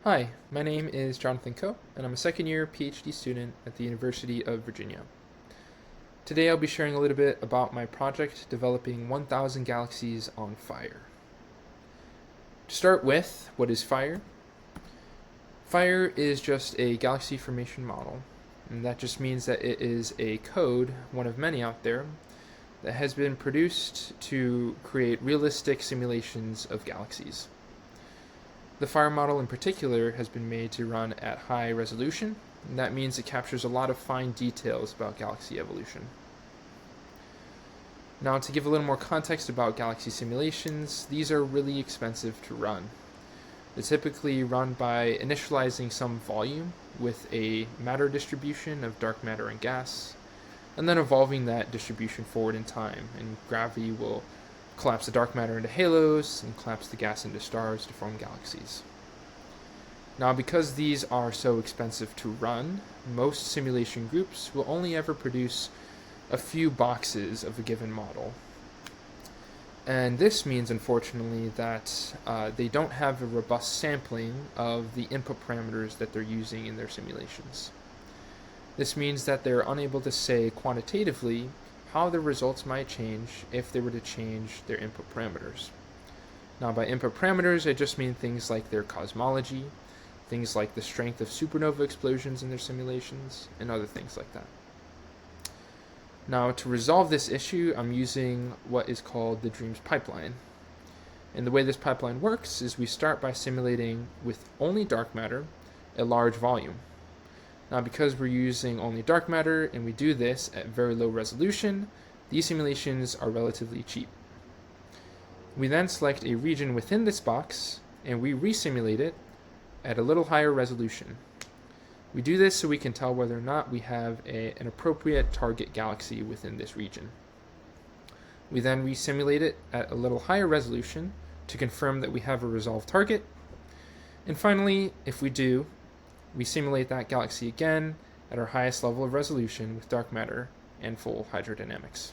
Hi, my name is Jonathan Coe, and I'm a second year PhD student at the University of Virginia. Today I'll be sharing a little bit about my project developing 1,000 galaxies on fire. To start with, what is fire? Fire is just a galaxy formation model, and that just means that it is a code, one of many out there, that has been produced to create realistic simulations of galaxies. The fire model in particular has been made to run at high resolution, and that means it captures a lot of fine details about galaxy evolution. Now, to give a little more context about galaxy simulations, these are really expensive to run. They're typically run by initializing some volume with a matter distribution of dark matter and gas, and then evolving that distribution forward in time, and gravity will collapse the dark matter into halos and collapse the gas into stars to form galaxies. Now, because these are so expensive to run, most simulation groups will only ever produce a few boxes of a given model. And this means, unfortunately, that they don't have a robust sampling of the input parameters that they're using in their simulations. This means that they're unable to say quantitatively how the results might change if they were to change their input parameters. Now, by input parameters, I just mean things like their cosmology, things like the strength of supernova explosions in their simulations, and other things like that. Now, to resolve this issue, I'm using what is called the DREAMS pipeline. And the way this pipeline works is we start by simulating with only dark matter a large volume. Now, because we're using only dark matter and we do this at very low resolution, these simulations are relatively cheap. We then select a region within this box and we resimulate it at a little higher resolution. We do this so we can tell whether or not we have an appropriate target galaxy within this region. We then resimulate it at a little higher resolution to confirm that we have a resolved target. And finally, if we do, we simulate that galaxy again at our highest level of resolution with dark matter and full hydrodynamics.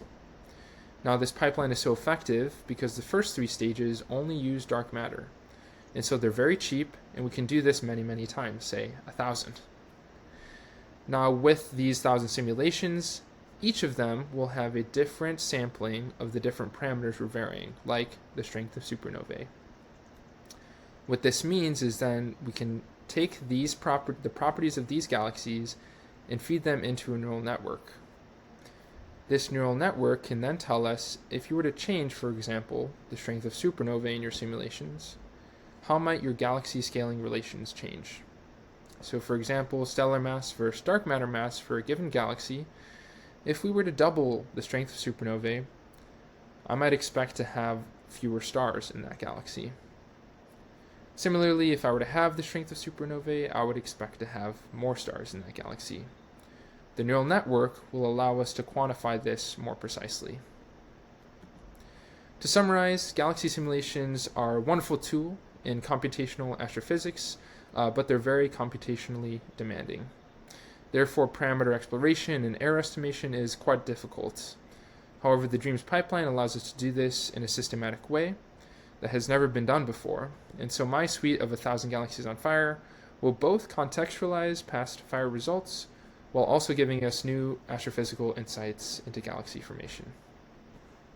Now, this pipeline is so effective because the first three stages only use dark matter, and so they're very cheap, and we can do this many, many times, say 1,000. Now, with these 1,000 simulations, each of them will have a different sampling of the different parameters we're varying, like the strength of supernovae. What this means is then we can take the properties of these galaxies and feed them into a neural network. This neural network can then tell us if you were to change, for example, the strength of supernovae in your simulations, how might your galaxy scaling relations change? So, for example, stellar mass versus dark matter mass for a given galaxy, if we were to double the strength of supernovae, I might expect to have fewer stars in that galaxy. Similarly, if I were to have the strength of supernovae, I would expect to have more stars in that galaxy. The neural network will allow us to quantify this more precisely. To summarize, galaxy simulations are a wonderful tool in computational astrophysics, but they're very computationally demanding. Therefore, parameter exploration and error estimation is quite difficult. However, the DREAMS pipeline allows us to do this in a systematic way that has never been done before, and so my suite of 1,000 galaxies on fire will both contextualize past fire results while also giving us new astrophysical insights into galaxy formation.